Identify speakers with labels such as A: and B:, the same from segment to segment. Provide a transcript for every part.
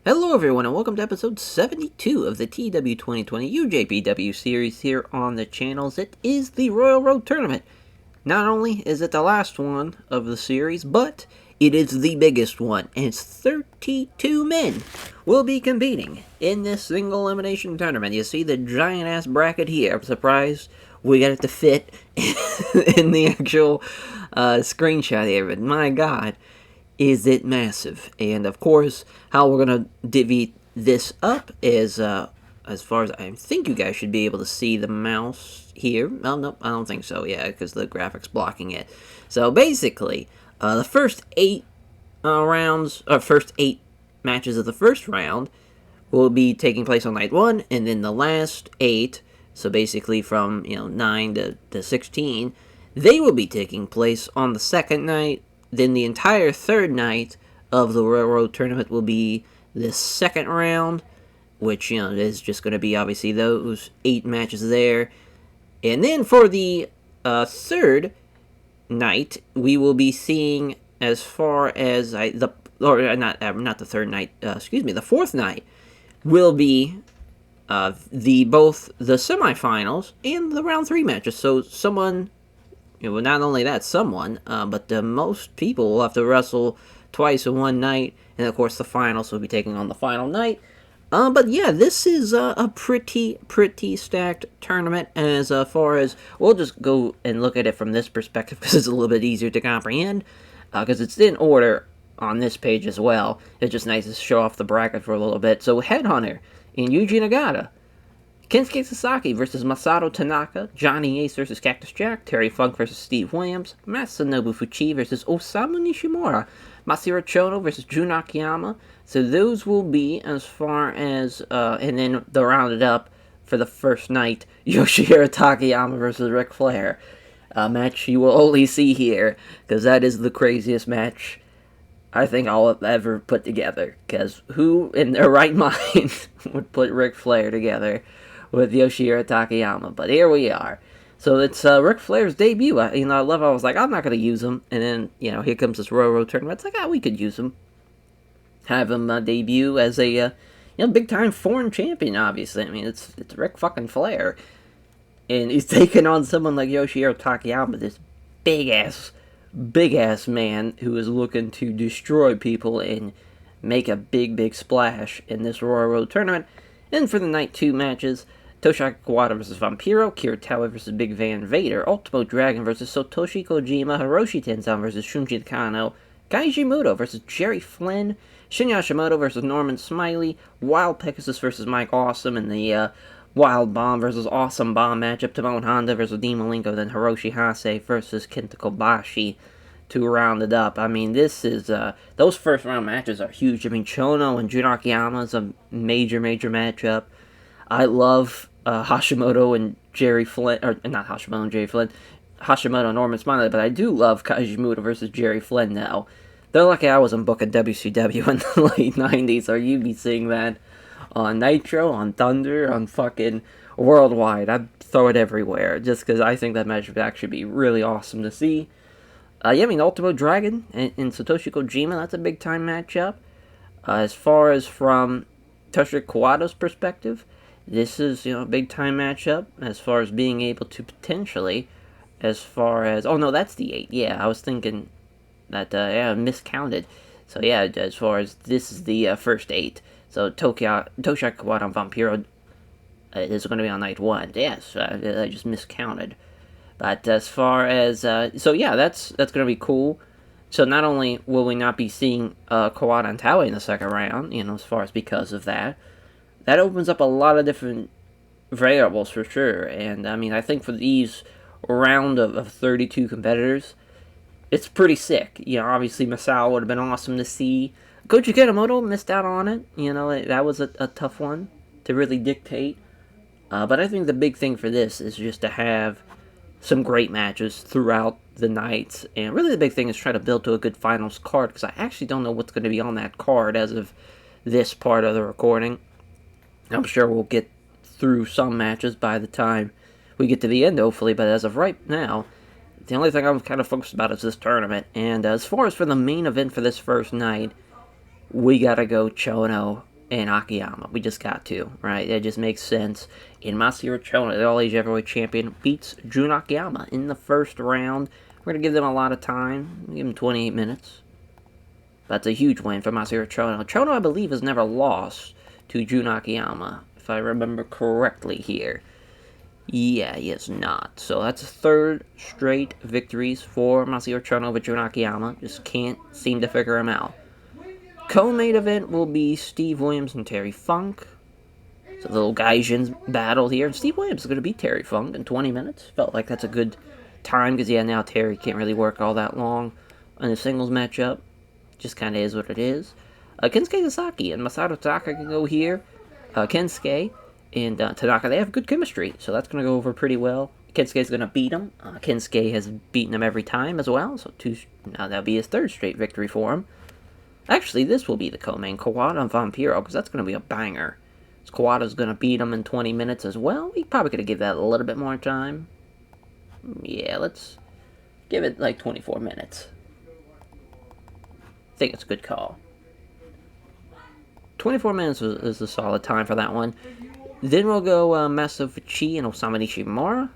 A: Hello everyone and welcome to episode 72 of the TEW 2020 UJPW series here on the channels. It is the Royal Road Tournament. Not only is it the last one of the series, but it is the biggest one, and it's 32 men will be competing in this single elimination tournament. You see the giant ass bracket here. I'm surprised we got it to fit in the actual screenshot here, but my god, is it massive. And of course, how we're gonna divvy this up is as far as I think you guys should be able to see the mouse here. Oh, no, I don't think so. Yeah, because the graphics blocking it. So basically, the first eight first eight matches of the first round will be taking place on night one, and then the last eight, so basically from 9 to 16, they will be taking place on the second night. Then the entire third night of the Railroad Tournament will be the second round, which, is just going to be obviously those 8 matches there. And then for the third night, we will be seeing as far as the third night, the fourth night will be both the semifinals and the round 3 matches. So someone, not only that, but the most people will have to wrestle twice in one night, and of course the finals will be taking on the final night. But yeah, this is a pretty stacked tournament as far as, we'll just go and look at it from this perspective because it's a little bit easier to comprehend, because it's in order on this page as well. It's just nice to show off the bracket for a little bit. So Headhunter in Yuji Nagata, Kensuke Sasaki versus Masato Tanaka, Johnny Ace versus Cactus Jack, Terry Funk versus Steve Williams, Masanobu Fuchi versus Osamu Nishimura, Masahiro Chono versus Jun Akiyama. So those will be as far as, and then they'll round it up for the first night, Yoshihiro Takayama versus Ric Flair. A match you will only see here, because that is the craziest match I think I'll ever put together. Because who in their right mind would put Ric Flair together with Yoshihiro Takayama? But here we are. So it's Ric Flair's debut. I was like, I'm not going to use him. And then, here comes this Royal Tournament. It's like, we could use him. Have him debut as a, big-time foreign champion, obviously. I mean, it's Ric fucking Flair. And he's taking on someone like Yoshihiro Takayama, this big-ass man who is looking to destroy people and make a big splash in this Royal Road Tournament. And for the night 2 matches, Toshiaki Kawada versus Vampiro, Kira Tower versus Big Van Vader, Ultimo Dragon versus Satoshi Kojima, Hiroshi Tenzan versus Shunji Takano, Kaiji Muto versus Jerry Flynn, Shinya Hashimoto versus Norman Smiley, Wild Pegasus versus Mike Awesome, and the Wild Bomb versus Awesome Bomb matchup, Timon Honda versus Dean Malenko, then Hiroshi Hase versus Kenta Kobashi to round it up. I mean, this is, those first round matches are huge. I mean, Chono and Jun Akiyama is a major matchup. I love Hashimoto and Jerry Flynn, or not Hashimoto and Jerry Flynn, Hashimoto and Norman Smiley, but I do love Kaiji Muto versus Jerry Flynn now. They're lucky I wasn't booking WCW in the late 90s, or you'd be seeing that on Nitro, on Thunder, on fucking Worldwide. I'd throw it everywhere, just because I think that match would actually be really awesome to see. Ultimo Dragon and Satoshi Kojima, that's a big-time matchup. As far as from Toshiro Kawada's perspective, this is, a big-time matchup as far as being able to potentially, as far as, oh no, that's the 8, yeah, I was thinking that, miscounted. So yeah, as far as, this is the first 8. So Toshiaki Kawada and Vampiro is going to be on night 1. Yes, I just miscounted. But as far as, that's going to be cool. So not only will we not be seeing Kawada and Taue in the second round, as far as because of that, that opens up a lot of different variables for sure. And I mean, I think for these round of 32 competitors, it's pretty sick. Obviously Masao would have been awesome to see. Koji Kanemoto missed out on it. That was a tough one to really dictate. But I think the big thing for this is just to have some great matches throughout the nights. And really the big thing is try to build to a good finals card, because I actually don't know what's going to be on that card as of this part of the recording. I'm sure we'll get through some matches by the time we get to the end, hopefully. But as of right now, the only thing I'm kind of focused about is this tournament. And as far as for the main event for this first night, we gotta go Chono and Akiyama. We just got to, right? That just makes sense. And Masahiro Chono, the All-Asia Heavyweight Champion, beats Jun Akiyama in the first round. We're going to give them a lot of time. Give them 28 minutes. That's a huge win for Masahiro Chono. Chono, I believe, has never lost to Jun Akiyama, if I remember correctly here. Yeah, he has not. So that's a third straight victories for Masahiro Chono over Jun Akiyama. Just can't seem to figure him out. Co-main event will be Steve Williams and Terry Funk. So the little Gaijins battle here. And Steve Williams is going to beat Terry Funk in 20 minutes. Felt like that's a good time because, yeah, now Terry can't really work all that long in a singles matchup. Just kind of is what it is. Kensuke Sasaki and Masato Tanaka can go here. Kensuke and Tanaka, they have good chemistry, so that's going to go over pretty well. Kensuke's going to beat him. Kensuke has beaten him every time as well, so now that'll be his third straight victory for him. Actually, this will be the co-main, Kawada and Vampiro, because that's going to be a banger. So Kawada's going to beat him in 20 minutes as well. We probably could have given that a little bit more time. Yeah, let's give it like 24 minutes. I think it's a good call. 24 minutes is a solid time for that one. Then we'll go Masa Fuchi and Osamu Nishimura.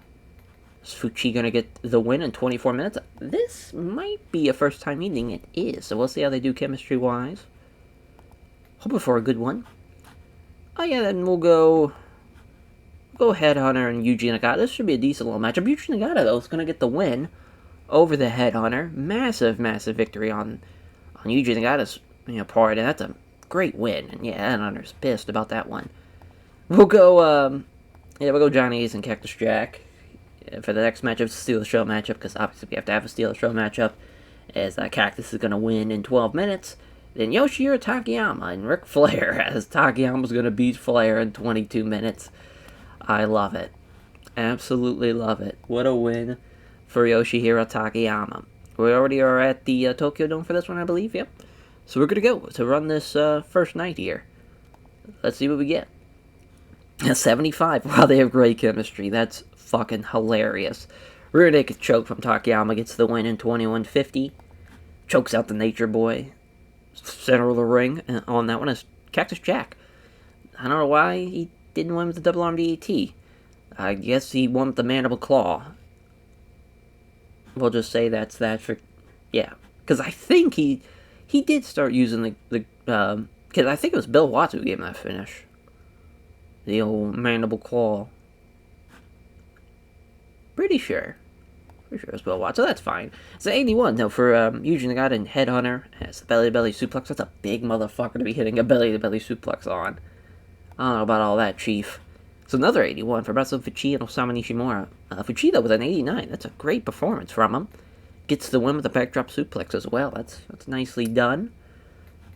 A: Is Fuchi going to get the win in 24 minutes? This might be a first time meeting. It is. So we'll see how they do chemistry-wise. Hoping for a good one. Oh yeah, then we'll go Headhunter and Yuji Nagata. This should be a decent little matchup. Yuji Nagata, though, is going to get the win over the Headhunter. Massive, massive victory on Yuji Nagata's part, and that's a great win. And yeah, Headhunter's pissed about that one. We'll go Johnny Ace and Cactus Jack for the next matchup. It's a Steal the Show matchup, because obviously we have to have a Steal the Show matchup, as Cactus is going to win in 12 minutes. Then Yoshihiro Takayama and Ric Flair, as Takayama's going to beat Flair in 22 minutes. I love it. Absolutely love it. What a win for Yoshihiro Takayama. We already are at the Tokyo Dome for this one, I believe, yep. So we're going to go to run this first night here. Let's see what we get. 75. Wow, they have great chemistry. That's fucking hilarious. Rear naked choke from Takayama gets the win in 21:50. Chokes out the Nature Boy. Center of the ring on that one is Cactus Jack. I don't know why he didn't win with the double arm DDT. I guess he won with the Mandible Claw. We'll just say that's that for... Yeah. Because I think he did start using the because I think it was Bill Watts who gave him that finish. The old Mandible Claw. Pretty sure it was Bill Watts, so that's fine. It's an 81, though, for Yuji Nagata and Headhunter. It's the belly-to-belly suplex. That's a big motherfucker to be hitting a belly-to-belly suplex on. I don't know about all that, Chief. It's another 81 for Masa Fuchi and Osamu Nishimura. Fuchi, though, with an 89. That's a great performance from him. Gets the win with a backdrop suplex as well. That's nicely done.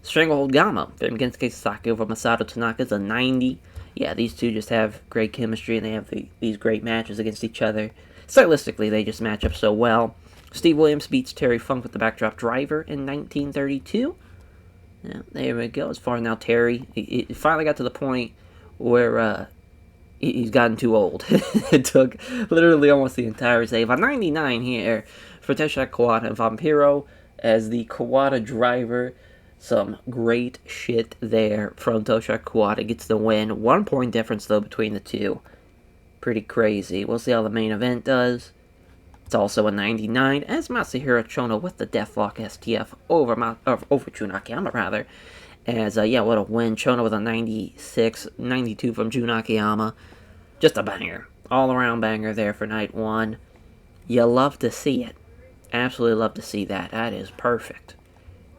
A: Stranglehold Gama from Gensuke Sasaki over Masato Tanaka is a 90. Yeah, these two just have great chemistry, and they have these great matches against each other. Stylistically, they just match up so well. Steve Williams beats Terry Funk with the backdrop driver in 1932. Yeah, there we go. As far as now, Terry, he finally got to the point where he's gotten too old. It took literally almost the entire save. A 99 here for Tetsuya Kawada and Vampiro as the Kawada driver. Some great shit there from Tetsuya Kawada. Gets the win. 1 point difference, though, between the two. Pretty crazy. We'll see how the main event does. It's also a 99, as Masahiro Chono with the Deathlock STF over Jun Akiyama, rather. As, yeah, what a win. Chono with a 96, 92 from Jun Akiyama. Just a banger. All-around banger there for night one. You love to see it. Absolutely love to see that. That is perfect.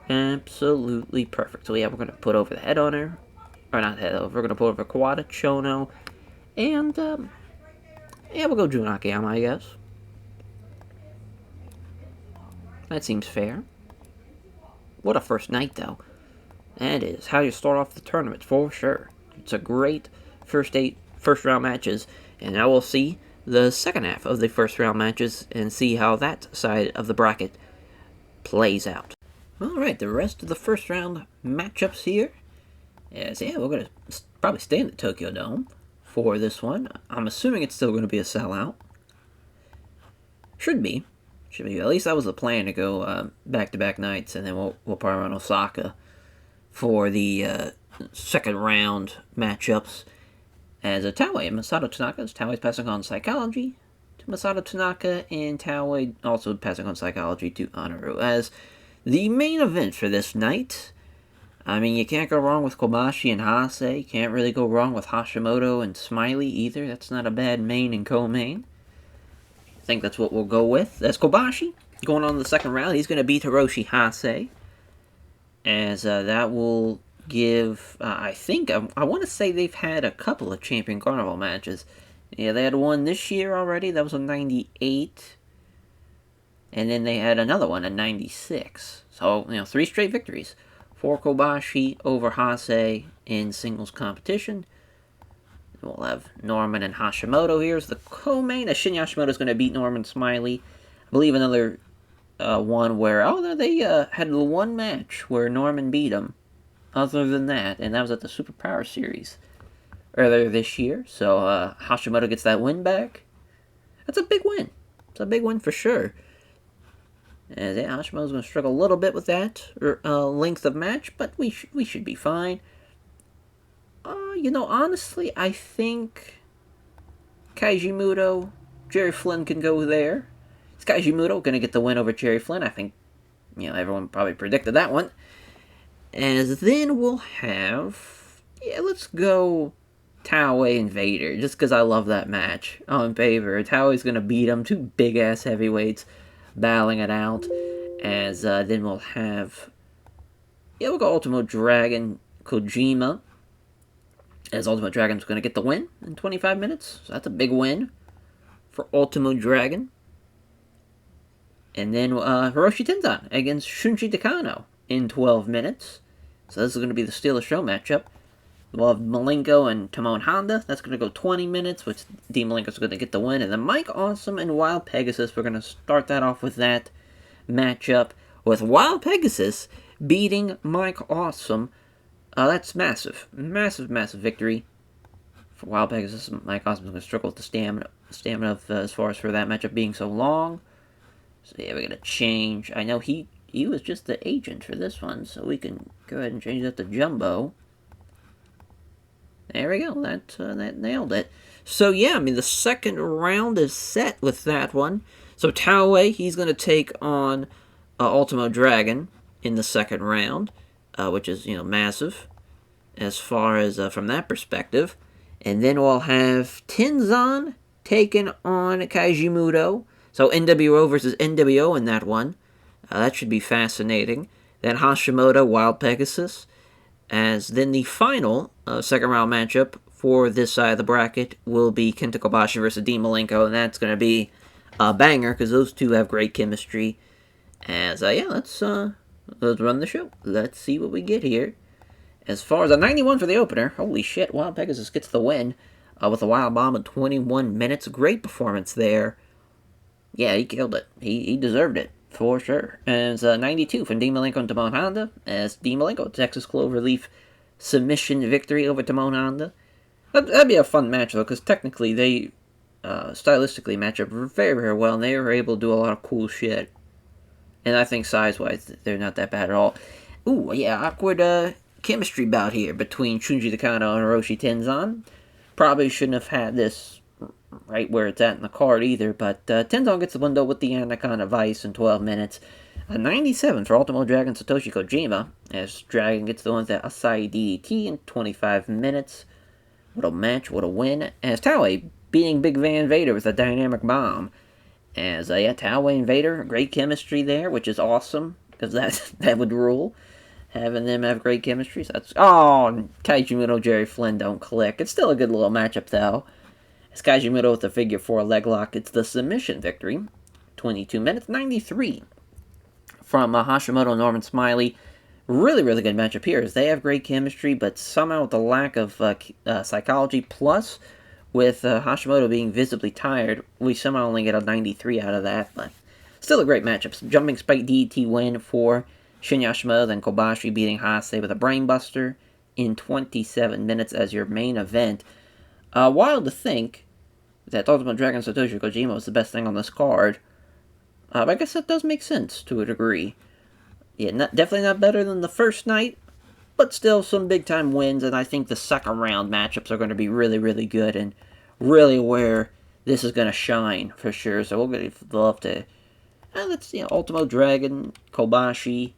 A: Absolutely perfect. So, yeah, we're going to put over the Headhunter. Or not Headhunter. We're going to put over Kawada, Chono, and, yeah, we'll go Jun Akiyama, I guess. That seems fair. What a first night, though. That is how you start off the tournament, for sure. It's a great first round matches, and now we'll see the second half of the first round matches and see how that side of the bracket plays out. Alright, the rest of the first round matchups here. Yes, yeah, we're going to probably stay in the Tokyo Dome for this one. I'm assuming it's still going to be a sellout. Should be. At least that was the plan, to go back-to-back nights, and then we'll probably run Osaka for the second round matchups as Taue and Masato Tanaka. As Taue's passing on Psychology to Masato Tanaka, and Taue also passing on Psychology to Honoru. As the main event for this night, I mean, you can't go wrong with Kobashi and Hase. You can't really go wrong with Hashimoto and Smiley either. That's not a bad main and co-main. I think that's what we'll go with. That's Kobashi going on the second round. He's going to beat Hiroshi Hase. As that will give, I think, I want to say they've had a couple of Champion Carnival matches. Yeah, they had one this year already. That was in 98. And then they had another one in 96. So, 3 straight victories for Kobashi over Hase in singles competition. We'll have Norman and Hashimoto here as the co-main. Shinya Hashimoto is going to beat Norman Smiley. I believe another one where, they had the one match where Norman beat him. Other than that, and that was at the Superpower Series earlier this year. So Hashimoto gets that win back. That's a big win. It's a big win for sure. And Hashimoto's going to struggle a little bit with that length of match, but we should be fine. Honestly, I think Keiji Muto, Jerry Flynn can go there. Is Keiji Muto going to get the win over Jerry Flynn? I think, everyone probably predicted that one. As then we'll have, let's go Taue and Vader, just because I love that match on paper. Taue's going to beat him, 2 big-ass heavyweights battling it out. As then we'll have, we'll go Ultimo Dragon Kojima. As Ultimo Dragon's going to get the win in 25 minutes. So that's a big win for Ultimo Dragon. And then Hiroshi Tenzan against Shunji Takano in 12 minutes. So this is going to be the Steal the Show matchup. We'll have Malenko and Tomoe Honda. That's going to go 20 minutes, which Dean Malenko's going to get the win. And then Mike Awesome and Wild Pegasus, we're going to start that off with that matchup. With Wild Pegasus beating Mike Awesome. That's massive. Massive victory for Wild Pegasus. Mike Awesome's going to struggle with the stamina as far as for that matchup being so long. So we're going to change. I know he was just the agent for this one, so we can go ahead and change that to Jumbo. There we go. That nailed it. So the second round is set with that one. So Taue, he's going to take on Ultimo Dragon in the second round, which is, massive as far as from that perspective. And then we'll have Tenzan taking on Keiji Muto. So NWO versus NWO in that one. That should be fascinating. Then Hashimoto, Wild Pegasus. As then the final second round matchup for this side of the bracket will be Kenta Kobashi versus Dean Malenko. And that's going to be a banger because those two have great chemistry. As, let's run the show. Let's see what we get here. As far as a 91 for the opener. Holy shit, Wild Pegasus gets the win with a Wild Bomb in 21 minutes. Great performance there. Yeah, he killed it. He deserved it, for sure. And it's 92 from Dean Malenko and Tomoe Honda. As Dean Malenko, Texas Cloverleaf submission victory over Tomoe Honda. That'd be a fun match, though, because technically they stylistically match up very, very well, and they were able to do a lot of cool shit. And I think size-wise, they're not that bad at all. Ooh, yeah, awkward chemistry bout here between Shunji Takano and Hiroshi Tenzan. Probably shouldn't have had this right where it's at in the card either, but Tenzan gets the window with the Anaconda Vice in 12 minutes. 97 for Ultimo Dragon Satoshi Kojima, as Dragon gets the one with the Asai DDT in 25 minutes. What a match, what a win. As Taue beating Big Van Vader with a Dynamic Bomb. As, Taue and Vader, great chemistry there, which is awesome, because that would rule. Having them have great chemistry. So that's, Keiji Muto, Jerry Flynn don't click. It's still a good little matchup, though. As Keiji Muto with the figure 4 leg lock, it's the submission victory. 22 minutes, 93 from Hashimoto and Norman Smiley. Really, really good matchup here, as they have great chemistry, but somehow with the lack of psychology, plus with Hashimoto being visibly tired, we somehow only get a 93 out of that, but still a great matchup. Jumping Spike DDT win for Shinya Hashimoto, then Kobashi beating Hase with a Brainbuster in 27 minutes as your main event. Wild to think that Ultimate Dragon Satoshi Kojima was the best thing on this card. But I guess that does make sense to a degree. Yeah, definitely not better than the first night, but still some big time wins, and I think the second round matchups are going to be really, really good, and really where this is going to shine for sure. So we'll love to, let's, Ultimo Dragon, Kobashi,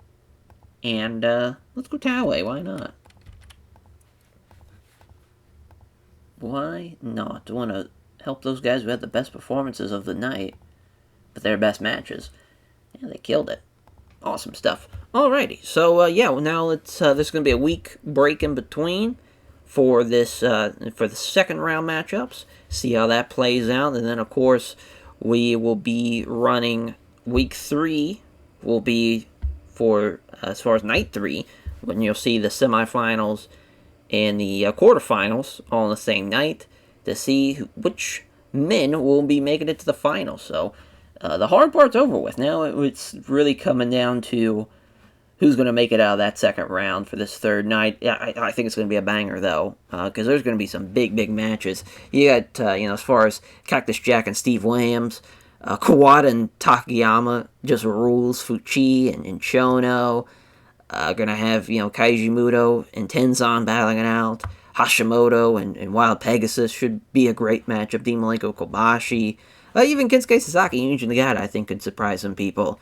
A: and let's go TEW, why not? Why not? Want to help those guys who had the best performances of the night, but their best matches. Yeah, they killed it. Awesome stuff. Alrighty, so now let's. There's going to be a week break in between for this for the second round matchups. See how that plays out, and then of course we will be running week 3. Will be for as far as night 3 when you'll see the semifinals and the quarterfinals all on the same night to see which men will be making it to the finals. So the hard part's over with. Now it's really coming down to who's going to make it out of that second round for this third night. Yeah, I think it's going to be a banger, though, because there's going to be some big, big matches. You got, as far as Cactus Jack and Steve Williams, Kawada and Takayama just rules, Fuchi and Chono. Going to have, Kaiji Muto and Tenzan battling it out. Hashimoto and Wild Pegasus should be a great matchup. Dean Malenko, Kobashi. Even Kensuke Sasaki and Yuji Nagata, I think, could surprise some people.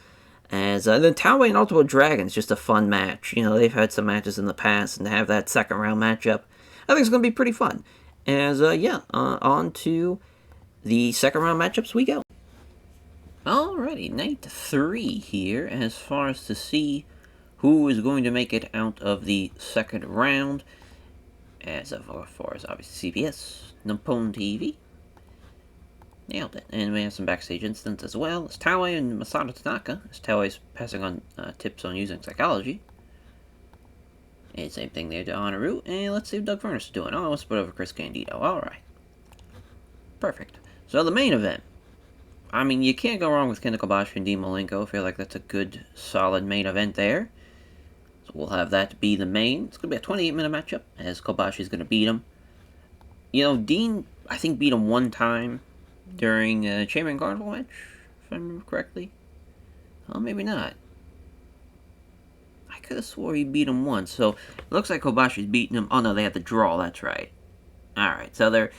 A: As then TEW and Ultimo Dragon's just a fun match. They've had some matches in the past, and to have that second round matchup, I think it's going to be pretty fun. As, on to the second round matchups we go. Alrighty, night 3 here, as far as to see who is going to make it out of the second round. As far as obviously CBS, Nippon TV. Nailed it. And we have some backstage incidents as well. It's TEW and Masato Tanaka. As TEW is passing on tips on using psychology. And same thing there to Honoru. And let's see what Doug Furnace is doing. Oh, let's put over Chris Candido. Alright. Perfect. So the main event. I mean, you can't go wrong with Kenta Kobashi and Dean Malenko. I feel like that's a good, solid main event there. So we'll have that be the main. It's going to be a 28-minute matchup, as Kobashi's going to beat him. Dean, I think, beat him one time during a Champion Carnival match, if I remember correctly. Oh, maybe not. I could have swore he beat him once. So, it looks like Kobashi's beating him. Oh, no, they had the draw. That's right. Alright, so they're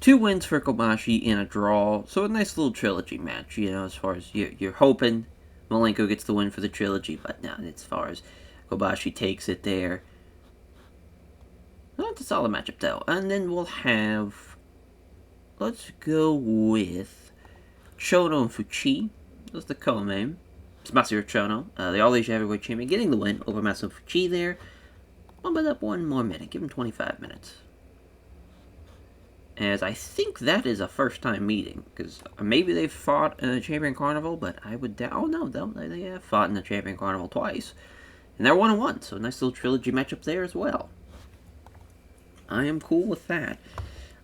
A: 2 wins for Kobashi in a draw. So, a nice little trilogy match, as far as you're hoping Malenko gets the win for the trilogy. But no, as far as Kobashi takes it there. Well, it's a solid matchup, though. And then we'll have... Let's go with Chono and Fuchi. That's the co-main. It's Masahiro Chono, the All-Asia Heavyweight Champion, getting the win over Masahiro Fuchi there. Bump it up 1 more minute. Give him 25 minutes. As I think that is a first-time meeting. Because maybe they've fought in the Champion Carnival, but I would doubt... Oh, no, they have fought in the Champion Carnival twice. And they're 1-1, so a nice little trilogy matchup there as well. I am cool with that.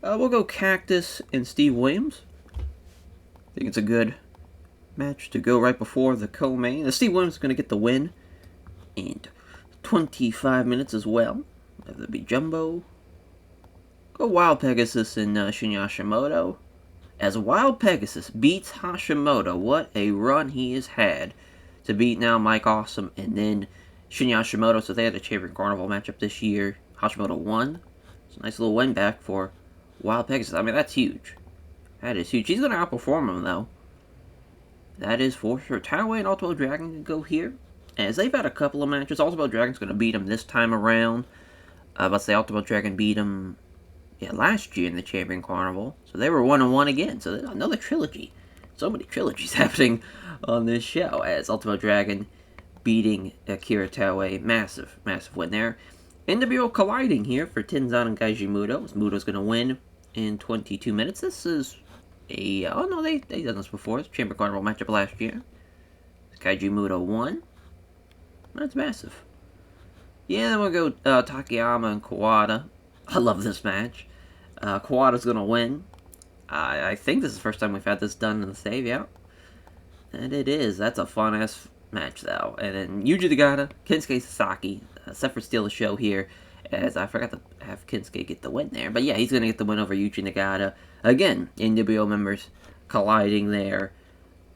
A: We'll go Cactus and Steve Williams. I think it's a good match to go right before the co-main. Steve Williams is going to get the win. And 25 minutes as well. That'll be Jumbo. Go Wild Pegasus and Shinya Hashimoto. As Wild Pegasus beats Hashimoto, what a run he has had to beat now Mike Awesome and then Shinya Hashimoto. So they had a Champion Carnival matchup this year. Hashimoto won. It's a nice little win back for Wild Pegasus. I mean, that's huge. That is huge. He's going to outperform him, though. That is for sure. TEW and Ultimo Dragon can go here. As they've had a couple of matches. Ultimo Dragon's going to beat him this time around. Let's say Ultimo Dragon beat him last year in the Champion Carnival. So they were 1-1 again. So another trilogy. So many trilogies happening on this show. As Ultimo Dragon beating Akira TEW. Massive, massive win there. NWO colliding here for Tenzan and Kaiji Muto. Muto's going to win in 22 minutes. This is a... Oh, no, they've done this before. It's a Champion Carnival matchup last year. Kaiji Muto won. That's massive. Yeah, then we'll go Takayama and Kawada. I love this match. Kawada's going to win. I think this is the first time we've had this done in the save, yeah. And it is. That's a fun-ass match, though. And then Yuji Nagata, Kensuke Sasaki, set for steal the show here, as I forgot to have Kensuke get the win there. But yeah, he's going to get the win over Yuji Nagata. Again, NWO members colliding there.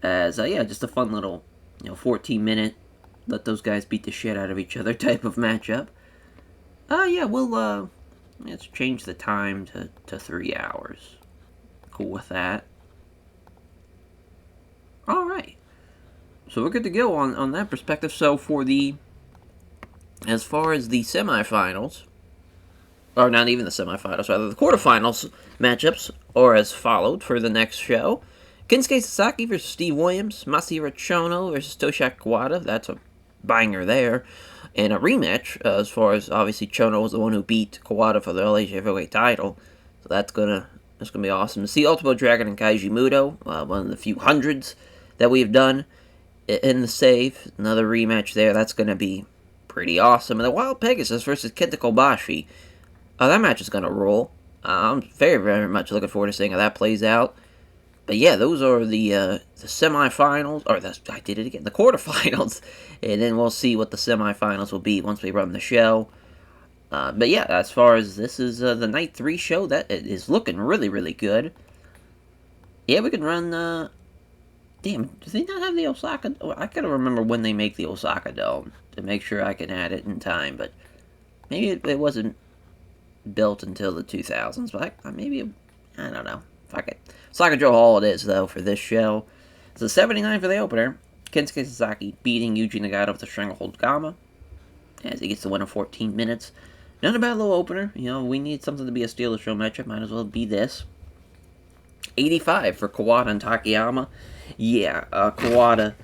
A: As, just a fun little, 14-minute, let those guys beat the shit out of each other type of matchup. Yeah, we'll, let's change the time to 3 hours. Cool with that. Alright. So we're good to go on that perspective. So for as far as the semifinals, or not even the semifinals, rather the quarterfinals matchups are as followed for the next show. Kensuke Sasaki versus Steve Williams, Masahiro Chono versus Toshiaki Kawada. That's a banger there. And a rematch, as far as obviously Chono was the one who beat Kawada for the LA Heavyweight title. So that's gonna be awesome to see. Ultimo Dragon and Kaiji Muto, one of the few hundreds that we've done in the save. Another rematch there. That's gonna be pretty awesome. And the Wild Pegasus versus Kenta Kobashi. That match is gonna roll. I'm very, very much looking forward to seeing how that plays out. But yeah, those are the semifinals, or I did it again, the quarterfinals, and then we'll see what the semifinals will be once we run the show. But yeah, as far as this is the night 3 show, that is looking really, really good. Yeah, we can run. Damn, do they not have the Osaka? Oh, I gotta remember when they make the Osaka Dome to make sure I can add it in time. But maybe it wasn't built until the 2000s. But I don't know. Fuck it. Osaka Joe Hall it is, though, for this show. So 79 for the opener. Kensuke Sasaki beating Yuji Nagata with the Stranglehold Gamma, as he gets the win in 14 minutes. Not a bad little opener. You know, we need something to be a Steelers show matchup. Might as well be this. 85 for Kawada and Takayama. Yeah, Kawada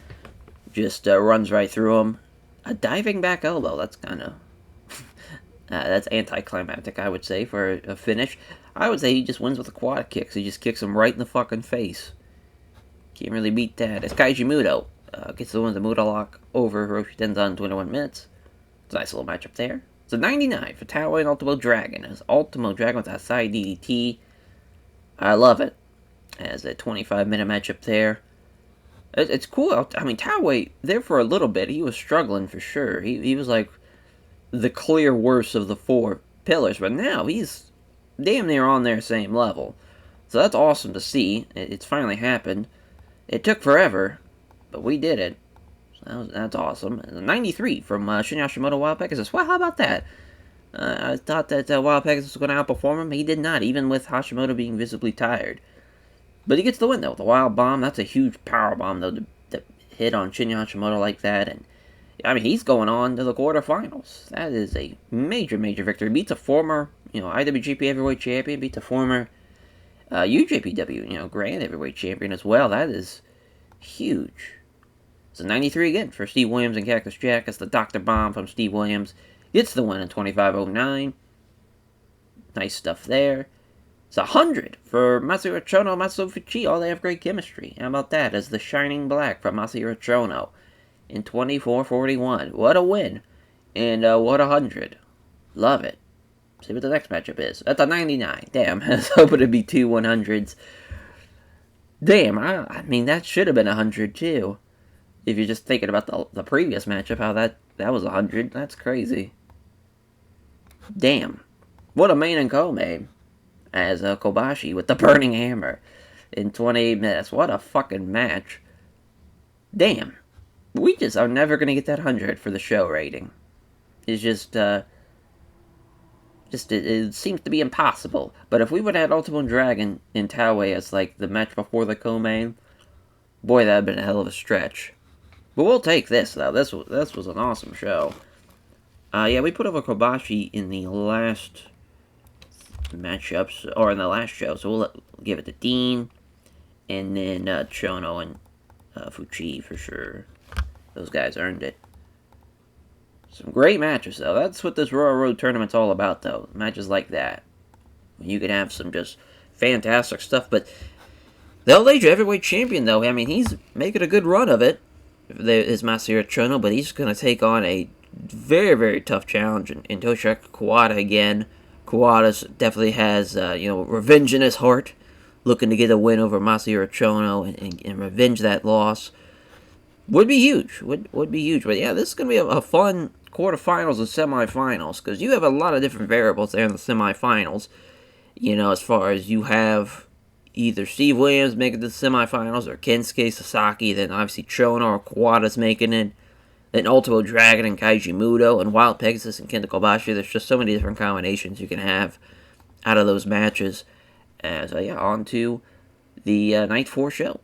A: just runs right through him. A diving back elbow. That's kind of... that's anticlimactic, I would say, for a finish. I would say he just wins with the quad kicks. He just kicks him right in the fucking face. Can't really beat that. As Kaiji Muto gets the win with the Muto lock over Hiroshi Tenzan in 21 minutes. It's a nice little matchup there. It's a 99 for Taue and Ultimo Dragon. As Ultimo Dragon with that side DDT. I love it. As a 25-minute matchup there. It's cool. I mean, Taue, there for a little bit, he was struggling for sure. He was like the clear worst of the 4 pillars, but now he's damn near on their same level. So that's awesome to see. It's finally happened. It took forever, but we did it. So that's awesome. 93 from Shinya Hashimoto Wild Pegasus. Well, how about that? I thought that Wild Pegasus was going to outperform him. He did not, even with Hashimoto being visibly tired. But he gets the win, though. The Wild Bomb, that's a huge power bomb, though, to hit on Shinya Hashimoto like that. And I mean, he's going on to the quarterfinals. That is a major, major victory. Beats a former, IWGP Heavyweight Champion. Beats a former UJPW, Grand Heavyweight Champion as well. That is huge. It's a 93 again for Steve Williams and Cactus Jack. That's the Dr. Bomb from Steve Williams. Gets the win in 25:09. Nice stuff there. It's 100 for Masahiro Chono and Masato Fuchi. Oh, they have great chemistry. How about that? As the Shining Black from Masahiro Chono in 24:41. What a win. And what 100. Love it. See what the next matchup is. That's a 99. Damn, I was hoping it'd be 2 100s. Damn, I mean, that should have been 100 too. If you're just thinking about the previous matchup, how that was 100. That's crazy. Damn. What a main and co-main. As Kobashi with the Burning Hammer in 28 minutes. What a fucking match. Damn. We just are never going to get that 100 for the show rating. It's just it seems to be impossible. But if we would have had Ultimo Dragon in Taue as like the match before the co-main, boy, that would have been a hell of a stretch. But we'll take this, though. This was an awesome show. Yeah, we put over Kobashi in the last matchups, or in the last show, so we'll give it to Dean, and then Chono and Fuchi for sure. Those guys earned it. Some great matches, though. That's what this Royal Road Tournament's all about, though. Matches like that. You can have some just fantastic stuff, but the LA Heavyweight Champion, though, I mean, he's making a good run of it. Is Masahiro Chono, but he's going to take on a very, very tough challenge in Toshiaki Kawada again. Kawada definitely has, revenge in his heart, looking to get a win over Masahiro Chono and revenge that loss. Would be huge. Would be huge. But yeah, this is going to be a fun quarterfinals and semifinals, because you have a lot of different variables there in the semifinals. As far as you have either Steve Williams making the semifinals or Kensuke Sasaki, then obviously Chono or Kawada's making it. Then Ultimo Dragon and Kaiji Muto and Wild Pegasus and Kenta Kobashi. There's just so many different combinations you can have out of those matches. So yeah, on to the Night 4 show.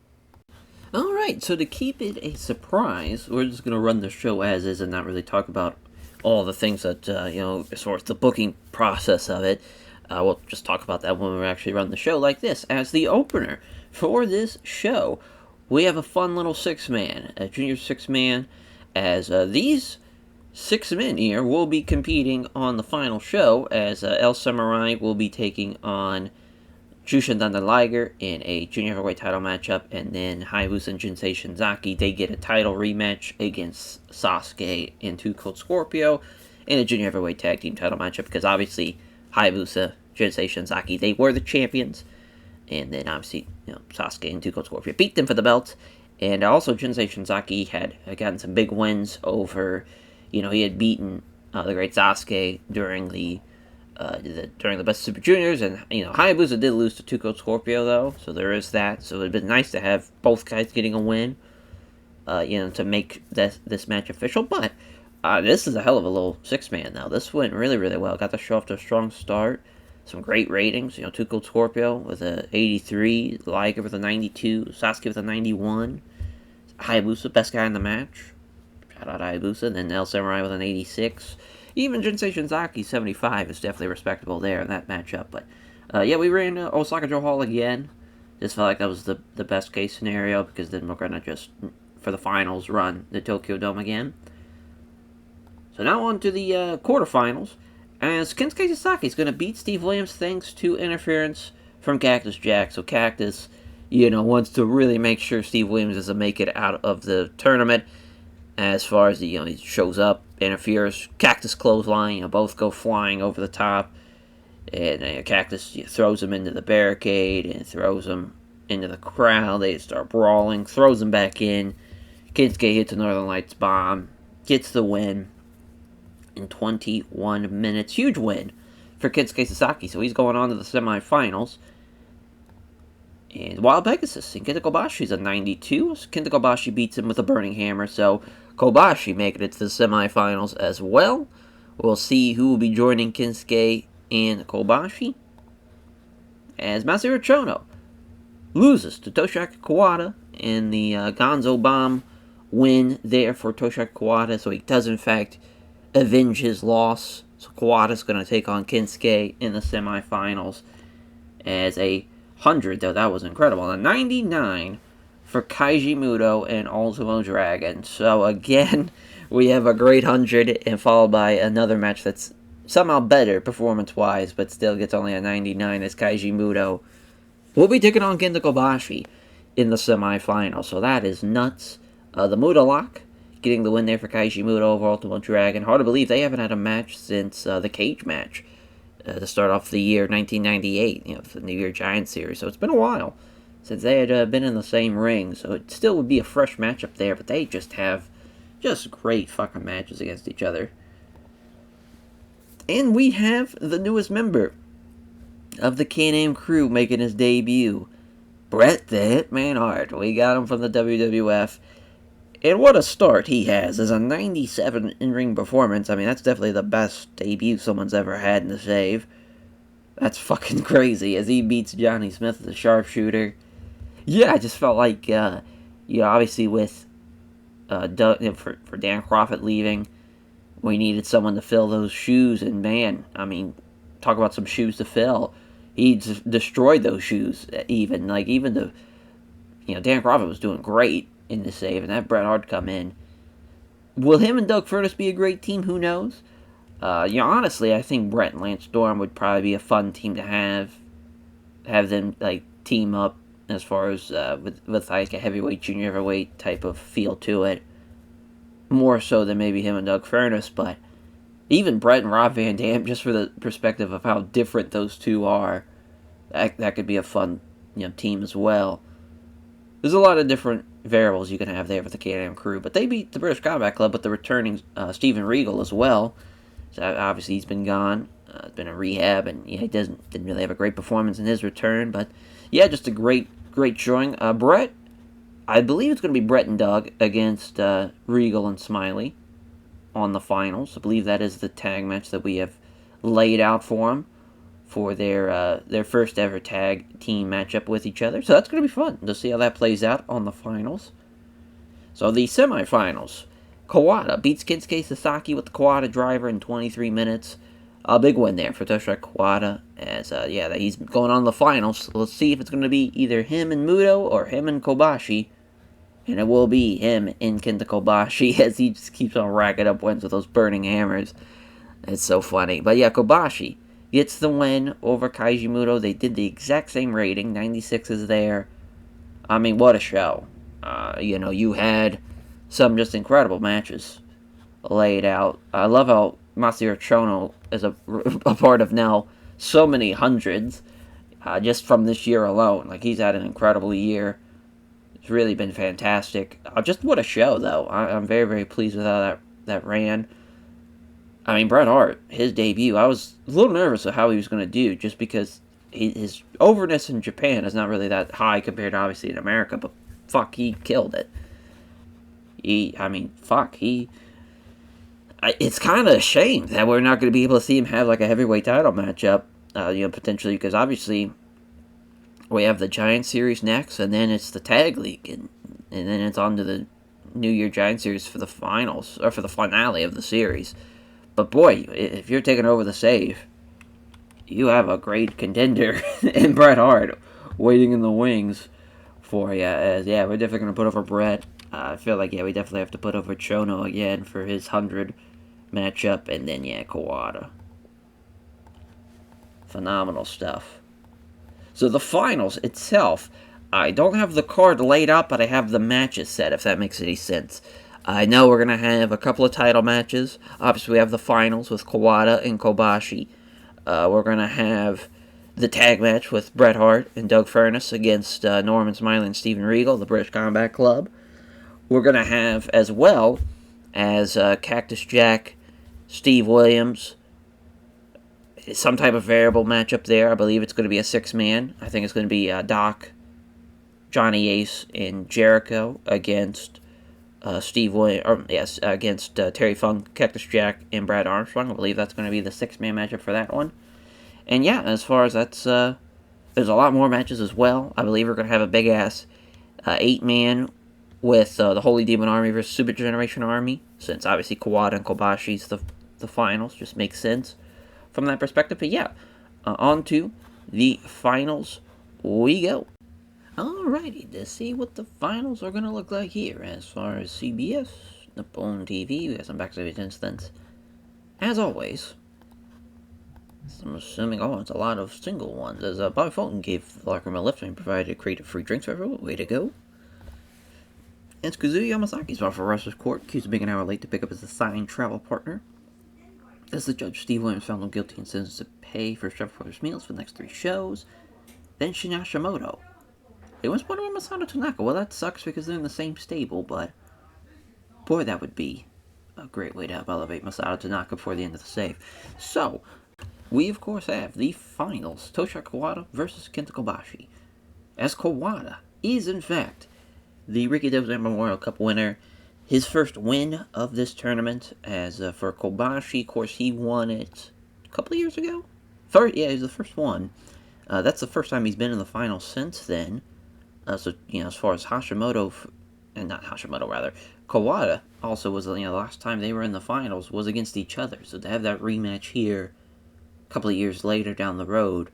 A: Alright, so to keep it a surprise, we're just going to run the show as is and not really talk about all the things that, as far as the booking process of it. We'll just talk about that when we actually run the show like this. As the opener for this show, we have a fun little six-man, a junior six-man, as these 6 men here will be competing on the final show, as El Samurai will be taking on Jushin Thunder Liger in a junior heavyweight title matchup, and then Hayabusa and Jinsei Shinzaki, they get a title rematch against Sasuke and Too Cold Scorpio in a junior heavyweight tag team title matchup, because obviously Hayabusa, Jinsei Shinzaki, they were the champions, and then obviously, Sasuke and Too Cold Scorpio beat them for the belts. And also, Jinsei Shinzaki had gotten some big wins over, he had beaten the great Sasuke during the Best Super Juniors, and, Hayabusa did lose to Too Cold Scorpio, though, so there is that. So it would have been nice to have both guys getting a win, to make this match official. But this is a hell of a little six-man, though. This went really, really well. Got the show off to a strong start. Some great ratings. Too Cold Scorpio with a 83, Liger with a 92, Sasuke with a 91, Hayabusa, best guy in the match. Shout out Hayabusa. And then El Samurai with an 86. Even Jinsei Shinzaki, 75, is definitely respectable there in that matchup. But, we ran Osaka Joe Hall again. Just felt like that was the best case scenario, because then we're going to just, for the finals, run the Tokyo Dome again. So now on to the quarterfinals, as Kensuke Sasaki is going to beat Steve Williams thanks to interference from Cactus Jack. So Cactus, wants to really make sure Steve Williams doesn't make it out of the tournament. As far as he shows up, interferes, Cactus clothesline, both go flying over the top, and Cactus throws him into the barricade and throws him into the crowd. They start brawling, throws him back in. Kensuke hits a Northern Lights bomb, gets the win in 21 minutes. Huge win for Kensuke Sasaki, so he's going on to the semifinals. And Wild Pegasus and Kenta Kobashi's a 92. Kenta Kobashi beats him with a Burning Hammer, so Kobashi making it to the semifinals as well. We'll see who will be joining Kensuke and Kobashi, as Masahiro Chono loses to Toshiaki Kawada in the Gonzo Bomb win there for Toshiaki Kawada, so he does in fact avenge his loss. So Kawada's going to take on Kensuke in the semifinals as a 100, though that was incredible. A 99 for Kaiji Muto and Ultimo Dragon. So again, we have a great 100, and followed by another match that's somehow better performance-wise, but still gets only a 99, as Kaiji Muto will be taking on Kenta Kobashi in the semifinals. So that is nuts. The Muto Lock getting the win there for Kaiji Muto over Ultimo Dragon. Hard to believe they haven't had a match since the cage match to start off the year 1998, for the New Year Giant Series. So it's been a while since they had been in the same ring. So it still would be a fresh matchup there, but they just have great fucking matches against each other. And we have the newest member of the Can-Am crew making his debut, Bret the Hitman Hart. We got him from the WWF. And what a start he has, as a 97 in-ring performance. I mean, that's definitely the best debut someone's ever had in the Save. That's fucking crazy, as he beats Johnny Smith as a sharpshooter. Yeah, I just felt like, obviously with Doug, for Dan Crawford leaving, we needed someone to fill those shoes, and man, I mean, talk about some shoes to fill. He destroyed those shoes, even the, Dan Crawford was doing great in the Save, and that Bret Hart come in. Will him and Doug Furnas be a great team? Who knows? Honestly, I think Bret and Lance Storm would probably be a fun team to have them team up, as far as with a heavyweight, junior heavyweight type of feel to it, more so than maybe him and Doug Furnas. But even Bret and Rob Van Dam, just for the perspective of how different those two are, that could be a fun team as well. There's a lot of different variables you can have there with the Can-Am crew, but they beat the British Combat Club with the returning Steven Regal as well. So obviously he's been gone, been in rehab, and he didn't really have a great performance in his return. But yeah, just a great showing. Bret I believe it's going to be Brett and Doug against Regal and Smiley on the finals. I believe that is the tag match that we have laid out for them for their first ever tag team matchup with each other. So that's going to be fun to see how that plays out on the finals. So the semifinals, Kawada beats Kinsuke Sasaki with the Kawada driver in 23 minutes. A big win there for Toshiro Kawada, as he's going on the finals. Let's see if it's going to be either him and Muto or him and Kobashi. And it will be him in Kenta Kobashi as he just keeps on racking up wins with those burning hammers. It's so funny. But yeah, Kobashi gets the win over Kaiji Muto. They did the exact same rating. 96 is there. I mean, what a show. You had some just incredible matches laid out. I love how Masahiro Chono is a part of now so many hundreds just from this year alone. Like, he's had an incredible year. It's really been fantastic. Just what a show, though. I'm very, very pleased with how that ran. I mean, Bret Hart, his debut, I was a little nervous of how he was going to do, just because his overness in Japan is not really that high compared to, obviously, in America, but fuck, he killed it. It's kind of a shame that we're not going to be able to see him have, like, a heavyweight title matchup, potentially, because, obviously, we have the Giant Series next, and then it's the Tag League, and then it's on to the New Year Giant Series for the finals, or for the finale of the series. But boy, if you're taking over the save, you have a great contender in Bret Hart waiting in the wings for you. As we're definitely going to put over Bret. I feel like we definitely have to put over Chono again for his 100 matchup, and then Kawada. Phenomenal stuff. So the finals itself, I don't have the card laid out, but I have the matches set, if that makes any sense. I know we're going to have a couple of title matches. Obviously, we have the finals with Kawada and Kobashi. We're going to have the tag match with Bret Hart and Doug Furnas against Norman Smiley and Steven Regal, the British Combat Club. We're going to have, as well as Cactus Jack, Steve Williams, some type of variable matchup there. I believe it's going to be a 6-man. I think it's going to be Doc, Johnny Ace, and Jericho against against Terry Funk, Cactus Jack, and Brad Armstrong. I believe that's going to be the 6-man matchup for that one. And as far as that's, there's a lot more matches as well. I believe we're going to have a big-ass 8-man with the Holy Demon Army versus Super Generation Army, since obviously Kawada and Kobashi's the finals. Just makes sense from that perspective. But on to the finals we go. Alrighty, to see what the finals are going to look like here. As far as CBS, Nippon TV, we got some backstage incidents. As always, I'm assuming, it's a lot of single ones, as Bobby Fulton gave the locker room a lift and provided creative free drinks for everyone. Way to go. And Kazuya Yamasaki's brought for Wrestler's Court, accused of being an hour late to pick up his assigned travel partner. As the judge, Steve Williams, found him guilty and sentenced to pay for his travel partner's meals for the next 3 shows. Then Shinya Hashimoto. They once put on Masato Tanaka. Well, that sucks because they're in the same stable, but boy, that would be a great way to help elevate Masato Tanaka before the end of the save. So, we of course have the finals, Toshiro Kawada versus Kenta Kobashi. As Kawada is, in fact, the Ricky Dozan Memorial Cup winner, his first win of this tournament, as for Kobashi, of course, he won it a couple of years ago? It was the first one. That's the first time he's been in the finals since then. So, as far as Kawada also was, the last time they were in the finals was against each other. So to have that rematch here a couple of years later down the road,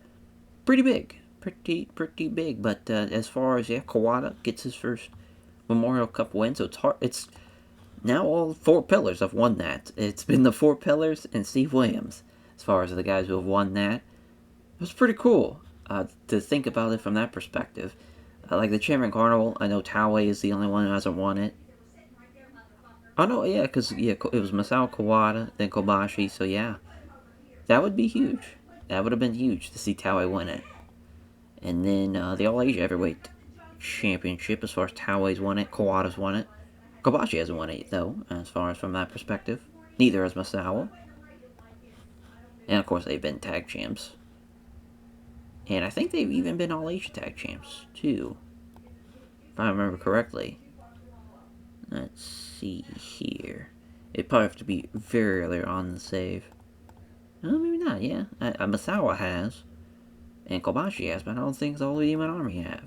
A: pretty big. Pretty big. But as far as, Kawada gets his first Memorial Cup win, so it's now all 4 pillars have won that. It's been the 4 pillars and Steve Williams, as far as the guys who have won that. It was pretty cool to think about it from that perspective. Like the Champion Carnival, I know Taue is the only one who hasn't won it. Oh no, because it was Masao Kawada, then Kobashi, so that would be huge. That would have been huge to see Taue win it. And then the All Asia Heavyweight Championship, as far as Taue's won it, Kawada's won it. Kobashi hasn't won it, though, as far as from that perspective. Neither has Masao. And of course, they've been tag champs. And I think they've even been All Asia tag champs, too. If I remember correctly. Let's see here. It'd probably have to be very early on the save. No, maybe not, yeah. Masawa has. And Kobashi has, but I don't think the Holy Demon Army have.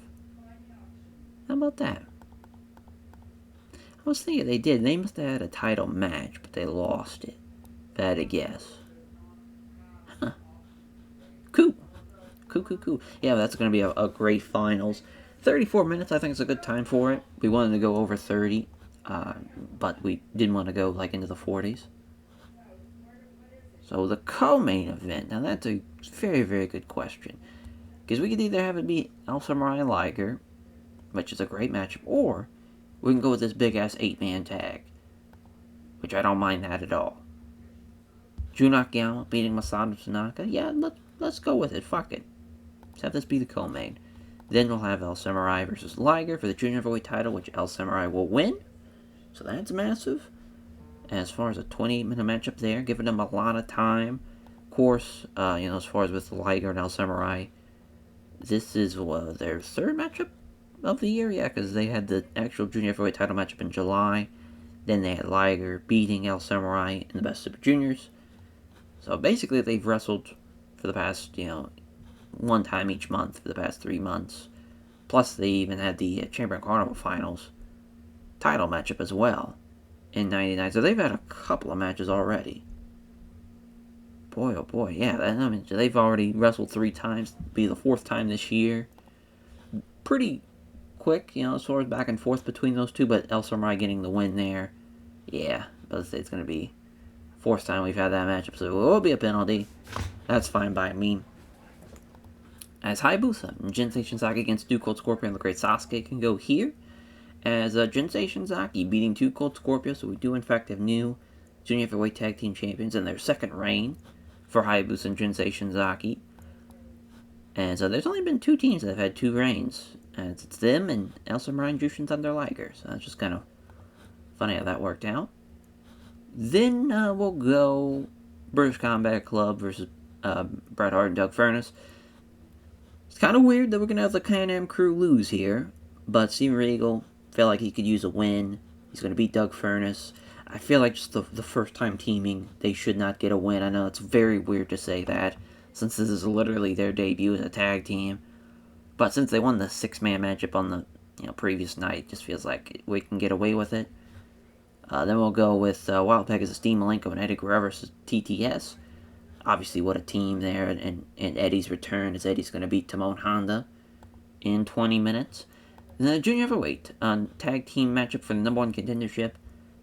A: How about that? I was thinking they did. They must have had a title match, but they lost it. If I had to guess. Huh. Cool. Cool. Yeah, that's going to be a great finals. 34 minutes, I think, is a good time for it. We wanted to go over 30, but we didn't want to go, like, into the 40s. So, the co-main event. Now, that's a very, very good question. Because we could either have it be El Samurai and Liger, which is a great matchup, or we can go with this big-ass 8-man tag, which I don't mind that at all. Jun Akiyama beating Masato Tanaka. Yeah, let's go with it. Fuck it. Let's have this be the co-main. Then we'll have El Samurai versus Liger for the junior heavyweight title, which El Samurai will win. So that's massive. As far as a 20-minute matchup there, giving them a lot of time. Of course, as far as with Liger and El Samurai, this is their third matchup of the year, yeah, because they had the actual junior heavyweight title matchup in July. Then they had Liger beating El Samurai in the Best Super Juniors. So basically, they've wrestled for the past, one time each month for the past 3 months. Plus, they even had the Chamber and Carnival Finals title matchup as well in '99. So they've had a couple of matches already. Boy, oh boy, yeah. They've already wrestled 3 times. It'll be the 4th time this year. Pretty quick, as far as back and forth between those two. But El Samurai getting the win there. Yeah, but it's going to be 4th time we've had that matchup, so it will be a penalty. That's fine by me. As Hayabusa and Jinsei Shinzaki against Two Cold Scorpio and the Great Sasuke can go here. As Jinsei Shinzaki beating Two Cold Scorpio, so we do in fact have new Junior Heavyweight Tag Team Champions in their second reign for Hayabusa and Jinsei Shinzaki. And so there's only been 2 teams that have had 2 reigns. And it's them and El Samurai and Jushin Thunder Liger. So that's just kind of funny how that worked out. Then we'll go British Combat Club versus Bret Hart and Doug Furnas. It's kind of weird that we're going to have the Can-Am crew lose here, but Steven Regal felt like he could use a win. He's going to beat Doug Furnas. I feel like just the first time teaming, they should not get a win. I know it's very weird to say that, since this is literally their debut as a tag team. But since they won the 6-man matchup on the previous night, it just feels like we can get away with it. Then we'll go with Wild Pegasus, Dean Malenko, and Eddie Guerrero versus TTS. Obviously, what a team there, and Eddie's return as Eddie's going to beat Timon Honda in 20 minutes. And then a junior heavyweight tag team matchup for the number 1 contendership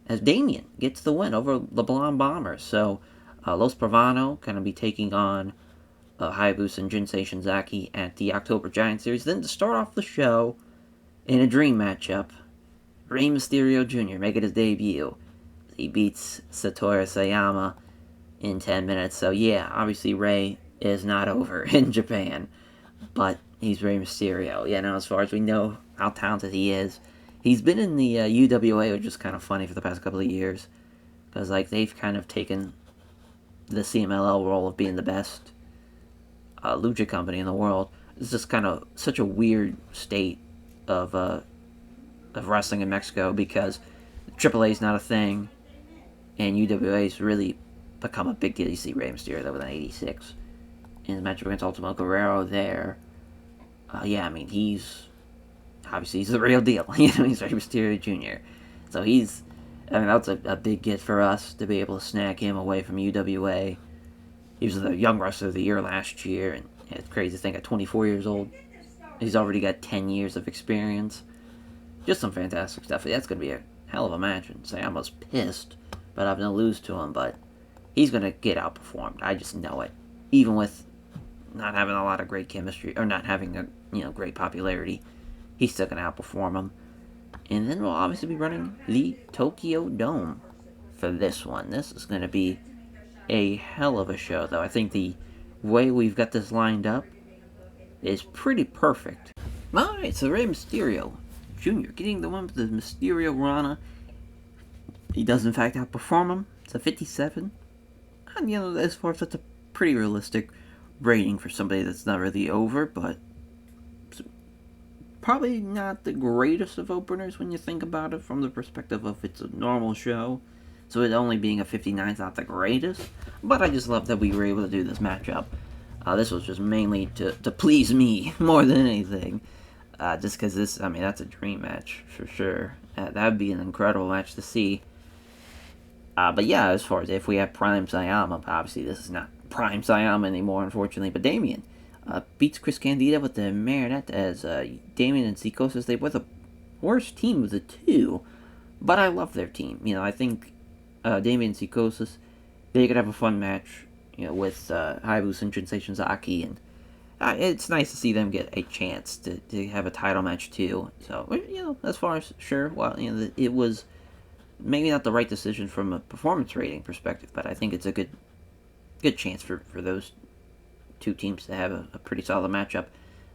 A: as Damien gets the win over the Blonde Bombers. So, Los Pravano going to be taking on Hayabusa and Jinsei Shinzaki at the October Giant Series. Then to start off the show, in a dream matchup, Rey Mysterio Jr. making his debut. He beats Satoru Sayama in 10 minutes. So yeah, obviously Rey is not over in Japan, but he's Rey Mysterio. As far as we know how talented he is, he's been in the UWA, which is kind of funny for the past couple of years, because they've kind of taken the CMLL role of being the best lucha company in the world. It's just kind of such a weird state of wrestling in Mexico, because AAA is not a thing, and UWA's really become a big deal. You see Rey Mysterio there with an 86 in the matchup against Ultimo Guerrero there. He's the real deal. He's Rey Mysterio Jr. So that's a big get for us to be able to snag him away from UWA. He was the Young Wrestler of the Year last year, and it's crazy to think at 24 years old, he's already got 10 years of experience. Just some fantastic stuff. That's going to be a hell of a match, and Sayama's pissed, but I'm going to lose to him, but he's going to get outperformed. I just know it. Even with not having a lot of great chemistry, or not having a great popularity, he's still going to outperform him. And then we'll obviously be running the Tokyo Dome for this one. This is going to be a hell of a show, though. I think the way we've got this lined up is pretty perfect. Alright, so Rey Mysterio Jr. getting the one with the Mysterio Rana. He does, in fact, outperform him. It's a 57. And, as far as that's a pretty realistic rating for somebody that's not really over, but Probably not the greatest of openers when you think about it from the perspective of it's a normal show. So it only being a 59 is not the greatest. But I just love that we were able to do this matchup. This was just mainly to please me more than anything. Just because this, I mean, that's a dream match for sure. That would be an incredible match to see. But yeah, as far as if we have Prime Sayama, obviously this is not Prime Sayama anymore, unfortunately. But Damien beats Chris Candida with the Marionette as Damien and Psychosis, they were the worst team of the two. But I love their team. You know, I think Damien and Psychosis, they could have a fun match, you know, with Hayabusa and Sensation Zaki, and it's nice to see them get a chance to have a title match too. So, you know, as far as sure, well, you know, it was maybe not the right decision from a performance rating perspective, but I think it's a good chance for those two teams to have a pretty solid matchup.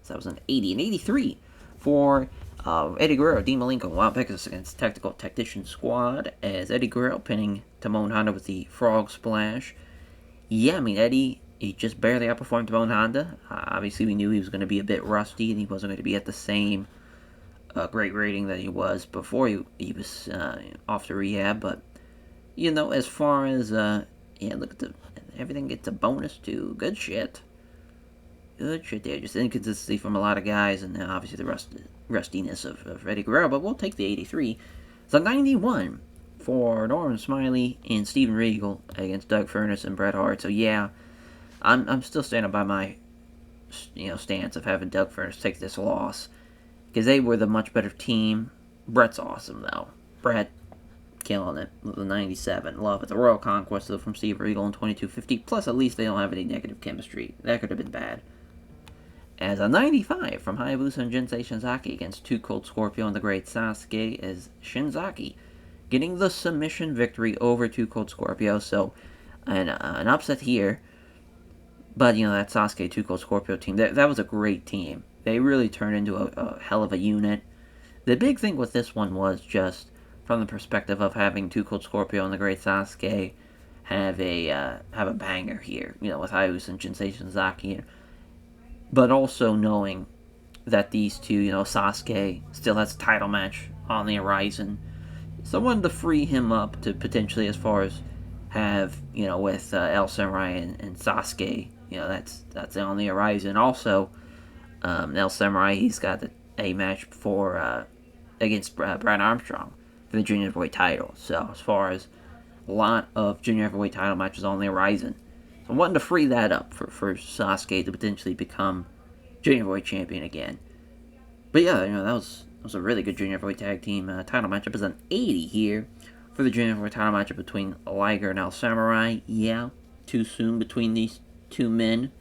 A: So that was an 80 and 83 for Eddie Guerrero, Dean Malenko, and Wild Pegasus against Tactical Tactician Squad, as Eddie Guerrero pinning Timon Honda with the Frog Splash. Yeah, I mean, Eddie, he just barely outperformed Timon Honda. Obviously, we knew he was going to be a bit rusty, and he wasn't going to be at the same great rating that he was before he was off to rehab. But, you know, as far as, yeah, look at everything gets a bonus too. Good shit. Good shit there. Just inconsistency from a lot of guys, and obviously the rustiness of Eddie Guerrero, but we'll take the 83. So 91 for Norman Smiley and Steven Regal against Doug Furnace and Bret Hart. So yeah, I'm still standing by my stance of having Doug Furnace take this loss, because they were the much better team. Bret's awesome though. Bret killing it with the 97. Love it. The Royal Conquest though from Steve Regal in 2250. Plus at least they don't have any negative chemistry. That could have been bad. As a 95 from Hayabusa and Jinsei Shinzaki against Too Cold Scorpio and the Great Sasuke, as Shinzaki getting the submission victory over Too Cold Scorpio. So an upset here. But, you know, that Sasuke Too Cold Scorpio team, that was a great team. They really turned into a hell of a unit. The big thing with this one was just from the perspective of having Too Cold Scorpio and the Great Sasuke have a banger here, you know, with Hayabusa and Jinsei Shinzaki. But also knowing that these two, you know, Sasuke still has a title match on the horizon. So I wanted to free him up to potentially, as far as have, you know, with El Samurai and Sasuke, you know, that's on the horizon. Also, El Samurai, he's got a match for against Brad Armstrong for the junior heavyweight title. So as far as a lot of junior heavyweight title matches on the horizon, so I wanted to free that up for Sasuke to potentially become junior heavyweight champion again. But yeah, you know, that was a really good junior heavyweight tag team title matchup. Is an 80 here for the junior heavyweight title matchup between Liger and El Samurai. Yeah, too soon between these two men,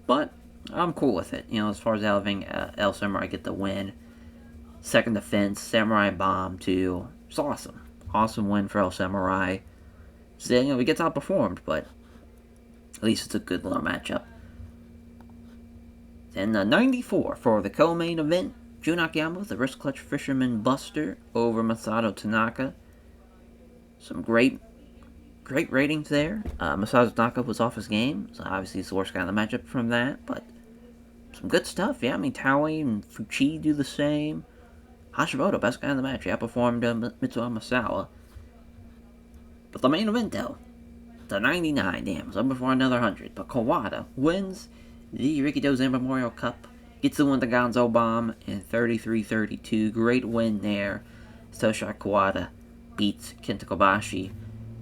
A: but I'm cool with it. You know, as far as having El Samurai get the win, second defense, Samurai Bomb too. It's awesome. Awesome win for El Samurai. So, you know, he gets outperformed, but at least it's a good little matchup. Then 94 for the co-main event. Jun Akiyama, the Wrist Clutch Fisherman Buster over Masato Tanaka. Some great ratings there. Masato Tanaka was off his game, so obviously he's the worst guy in the matchup from that, but some good stuff. Yeah, I mean, Taui and Fuchi do the same. Hashimoto, best guy in the match. He outperformed Mitsuo Masawa. But the main event, though, the 99, damn, was up before another 100. But Kawada wins the Rikido Zen Memorial Cup, gets the win the Gonzo Bomb in 33-32. Great win there. Toshio Kawada beats Kenta Kobashi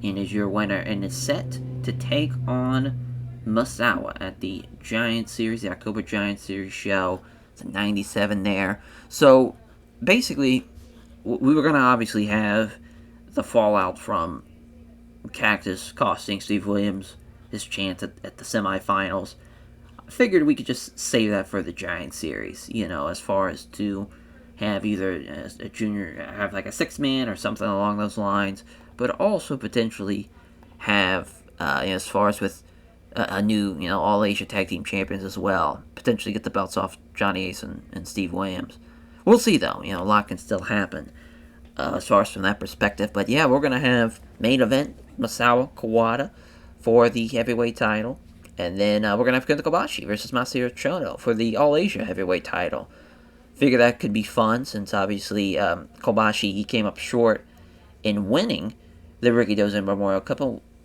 A: and is your winner, and is set to take on Masawa at the Giant Series, the October Giant Series show. It's a 97 there. So, basically, we were going to obviously have the fallout from Cactus costing Steve Williams his chance at the semifinals. I figured we could just save that for the Giant Series, you know, as far as to have either a junior, have like a 6-man or something along those lines, but also potentially have, you know, as far as with a new, you know, All Asia Tag Team Champions as well, potentially get the belts off Johnny Ace and Steve Williams. We'll see, though, you know, a lot can still happen as far as from that perspective. But yeah, we're going to have main event Masawa Kawada for the heavyweight title, and then we're going to have Kenta Kobashi versus Masahiro Chono for the All Asia heavyweight title. Figure that could be fun since obviously Kobashi, he came up short in winning the Ricky Dozen Memorial Cup.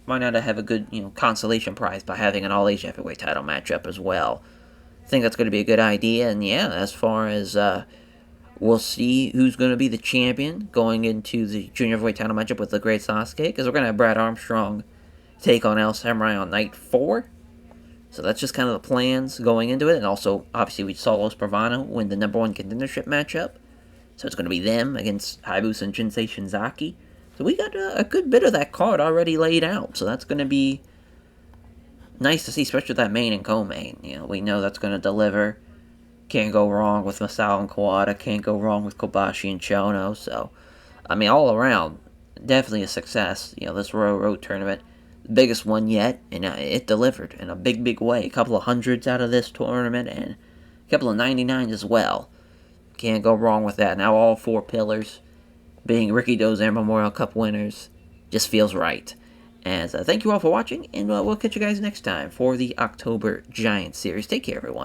A: Why not have a good consolation prize by having an All Asia Heavyweight title matchup as well? I think that's going to be a good idea. And yeah, as far as we'll see who's going to be the champion going into the Junior Heavyweight title matchup with the Great Sasuke, because we're going to have Brad Armstrong take on El Samurai on night 4. So that's just kind of the plans going into it. And also, obviously, we saw Los Bravano win the #1 contendership matchup. So it's going to be them against Hayabusa and Jinsei Shinzaki. So we got a good bit of that card already laid out. So that's going to be nice to see, especially with that main and co-main. We know that's going to deliver. Can't go wrong with Masao and Kawada. Can't go wrong with Kobashi and Chono. So, I mean, all around, definitely a success. This Royal Road tournament. The biggest one yet, and it delivered in a big, big way. A couple of hundreds out of this tournament, and a couple of 99s as well. Can't go wrong with that. Now all 4 pillars being Ricky Dozer Memorial Cup winners just feels right. And thank you all for watching, and we'll catch you guys next time for the October Giant Series. Take care, everyone.